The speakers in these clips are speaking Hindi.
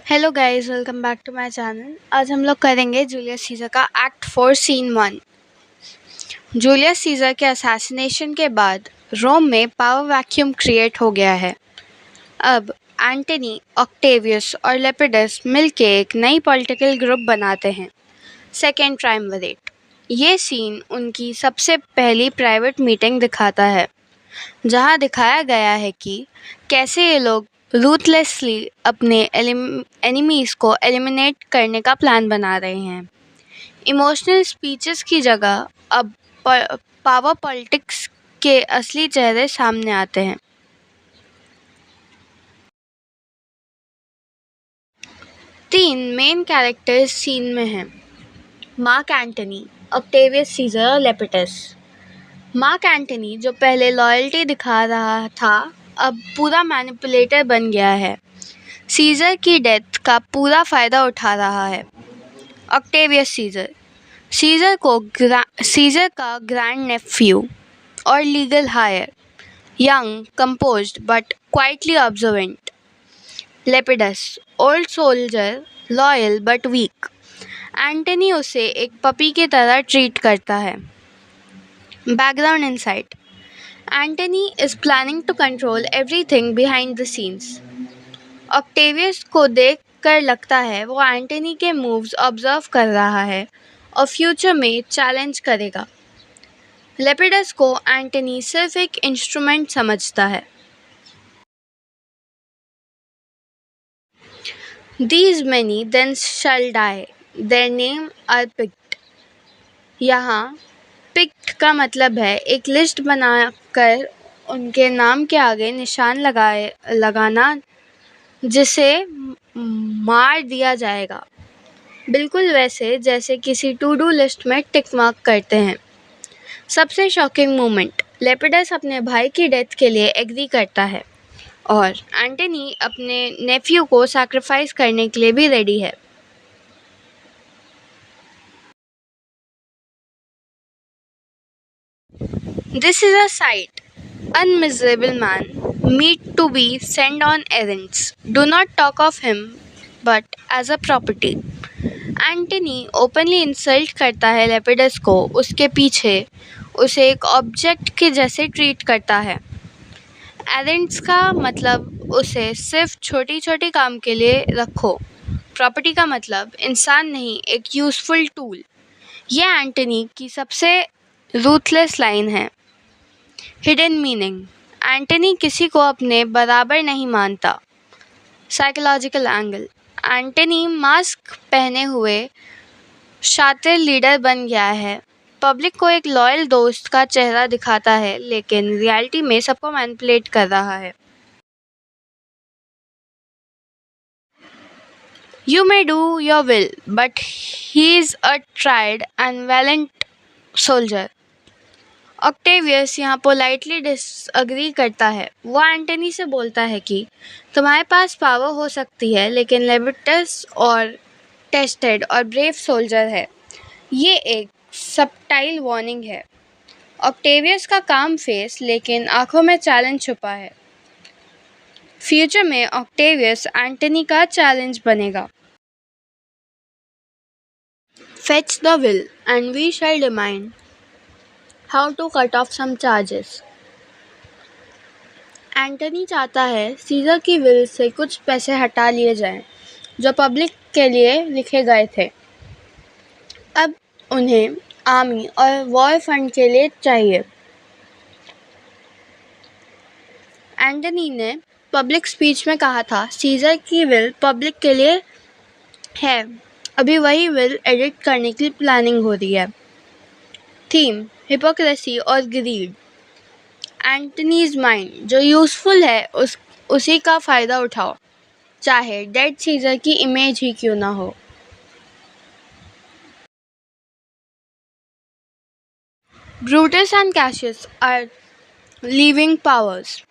Hello guys, welcome back to my channel. आज हम लोग करेंगे जूलियस सीजर का एक्ट 4 सीन 1। जूलियस सीजर के असैसिनेशन के बाद रोम में पावर वैक्यूम क्रिएट हो गया है। अब एंटनी, ऑक्टेवियस और लेपिडस मिलके एक नई पॉलिटिकल ग्रुप बनाते हैं, सेकेंड ट्रायम्विरेट। ये सीन उनकी सबसे पहली प्राइवेट मीटिंग दिखाता है, जहां दिखाया गया है कि कैसे ये लोग रूथलेसली अपने एनिमीज को एलिमिनेट करने का प्लान बना रहे हैं। इमोशनल स्पीचेस की जगह अब पावर पॉलिटिक्स के असली चेहरे सामने आते हैं। तीन मेन कैरेक्टर्स सीन में हैं: मार्क एंटनी, ऑक्टेवियस सीजर और लेपिटस। मार्क एंटनी, जो पहले लॉयल्टी दिखा रहा था, अब पूरा मैनिपुलेटर बन गया है। सीजर की डेथ का पूरा फायदा उठा रहा है। ऑक्टेवियस सीजर, सीजर का ग्रैंड नेफ्यू और legal heir, young, composed but quietly observant. Lepidus, old soldier, loyal but weak. Antony उसे एक पपी की तरह ट्रीट करता है। Background insight: Antony is planning to control everything behind the scenes. Octavius को देख कर लगता है वो एंटनी के मूव्स ऑब्जर्व कर रहा है और फ्यूचर में चैलेंज करेगा। लेपिडस को एंटनी सिर्फ एक इंस्ट्रूमेंट समझता है। These many then shall die. Their name are picked. यहाँ पिक्ड का मतलब है एक लिस्ट बनाकर उनके नाम के आगे निशान लगाना, जिसे मार दिया जाएगा, बिल्कुल वैसे जैसे किसी टू डू लिस्ट में टिक मार्क करते हैं। सबसे शॉकिंग मोमेंट: लेपिडस अपने भाई की डेथ के लिए एग्री करता है और एंटनी अपने नेफ्यू को सैक्रिफाइस करने के लिए भी रेडी है। This is a sight. Unmiserable man, meet to be sent on errands. Do not talk of him, but as a property. Antony openly insult करता है लेपिडस को, उसके पीछे उसे एक ऑब्जेक्ट के जैसे ट्रीट करता है। एरेंड्स का मतलब उसे सिर्फ छोटी छोटी काम के लिए रखो। प्रॉपर्टी का मतलब इंसान नहीं, एक यूजफुल टूल। ये एंटनी की सबसे रूथलेस लाइन है। हिडन मीनिंग: एंटनी किसी को अपने बराबर नहीं मानता। साइकोलॉजिकल एंगल: एंटनी मास्क पहने हुए शातिर लीडर बन गया है। पब्लिक को एक लॉयल दोस्त का चेहरा दिखाता है, लेकिन रियलिटी में सबको मैनिपुलेट कर रहा है। You may do your will, but he is a tried and valiant soldier. Octavius यहाँ पोलाइटली डिसअग्री करता है। वो एंटनी से बोलता है कि तुम्हारे पास पावर हो सकती है, लेकिन लेपिडस और टेस्टेड और ब्रेव सोल्जर है। ये एक सबटाइल वार्निंग है। ऑक्टेवियस का काम फेस, लेकिन आंखों में चैलेंज छुपा है। फ्यूचर में ऑक्टेवियस एंटनी का चैलेंज बनेगा। Fetch the will and we shall demand how to cut off some charges. Antony चाहता है सीजर की विल से कुछ पैसे हटा लिए जाएं, जो पब्लिक के लिए लिखे गए थे। अब उन्हें आर्मी और वॉर फंड के लिए चाहिए। एंटनी ने पब्लिक स्पीच में कहा था, सीजर की विल पब्लिक के लिए है। अभी वही विल एडिट करने की प्लानिंग हो रही है। थीम: हिपोक्रेसी और ग्रीड। एंटनीज माइंड जो यूजफुल है उसी का फायदा उठाओ, चाहे डेड सीजर की इमेज ही क्यों ना हो। Brutus and Cassius are leaving powers.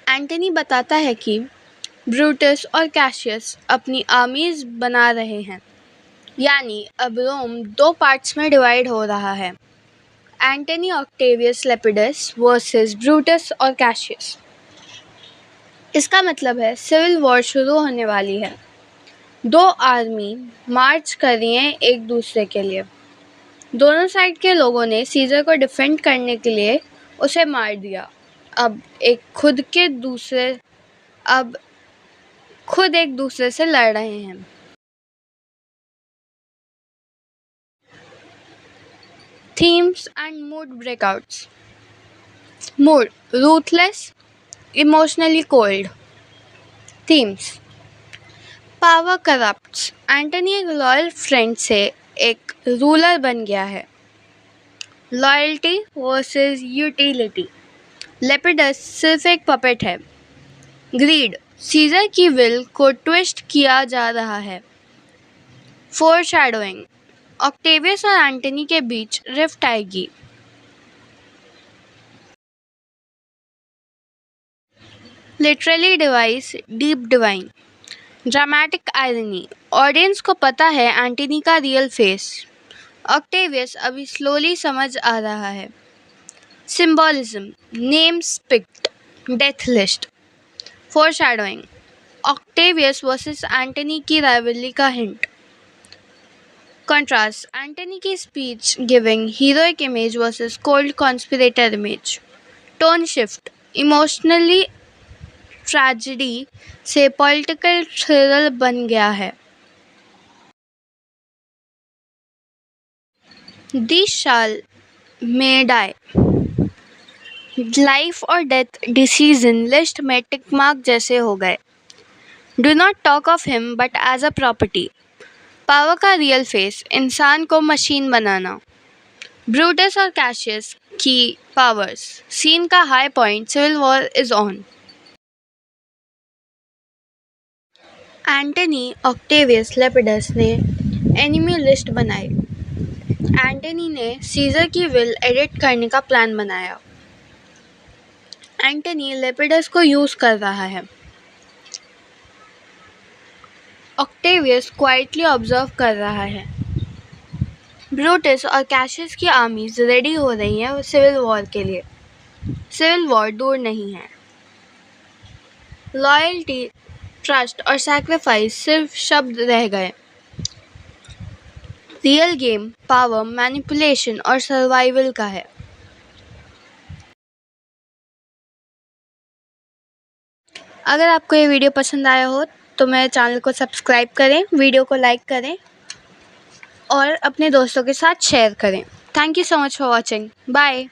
Antony बताता है कि ब्रूटस और कैशियस अपनी आर्मीज बना रहे हैं, यानी अब रोम दो पार्ट्स में डिवाइड हो रहा है। एंटनी, ऑक्टेवियस, लेपिडस वर्सेस ब्रूटस और कैशियस। इसका मतलब है सिविल वॉर शुरू होने वाली है। दो आर्मी मार्च कर रही हैं एक दूसरे के लिए। दोनों साइड के लोगों ने सीजर को डिफेंड करने के लिए उसे मार दिया। अब खुद एक दूसरे से लड़ रहे हैं। Themes and mood breakouts. Mood: ruthless, emotionally cold. Themes: power corrupts. Antony एक लॉयल फ्रेंड से एक रूलर बन गया है। Loyalty versus utility. लेपिडस सिर्फ एक पपेट है। ग्रीड: सीजर की विल को ट्विस्ट किया जा रहा है। फोरशैडोइंग: ऑक्टेवियस और एंटनी के बीच रिफ्ट आएगी। Literally device, deep divine. Dramatic irony: audience को पता है एंटनी का रियल फेस। ऑक्टेवियस अभी स्लोली समझ आ रहा है। Symbolism: names picked, death list. Foreshadowing: Octavius versus Antony की राइवलरी का हिंट। कंट्रास्ट: एंटनी की speech giving heroic image versus cold conspirator image. Tone shift: emotionally tragedy से पॉलिटिकल थ्रिलर बन गया है। This shall may die. Life और डेथ डिसीजन लिस्ट में टिक मार्क जैसे हो गए। Do not talk of him but as a property. Power का रियल फेस: इंसान को मशीन बनाना। ब्रूटस और कैशियस की पावर्स। सीन का high point: civil war is on. Antony, Octavius, Lepidus ने एनिमी लिस्ट बनाई। एंटनी ने सीजर की विल एडिट करने का प्लान बनाया। एंटनी लेपिडस को यूज कर रहा है। ऑक्टेवियस क्वाइटली ऑब्जर्व कर रहा है। ब्रूटस और कैशियस की आर्मीज रेडी हो रही हैं सिविल वॉर के लिए। सिविल वॉर दूर नहीं है। लॉयल्टी, ट्रस्ट और सैक्रिफाइस सिर्फ शब्द रह गए। रियल गेम पावर, मैनिपुलेशन और सर्वाइवल का है। अगर आपको ये वीडियो पसंद आया हो तो मेरे चैनल को सब्सक्राइब करें, वीडियो को लाइक करें और अपने दोस्तों के साथ शेयर करें। Thank you so much for watching. Bye.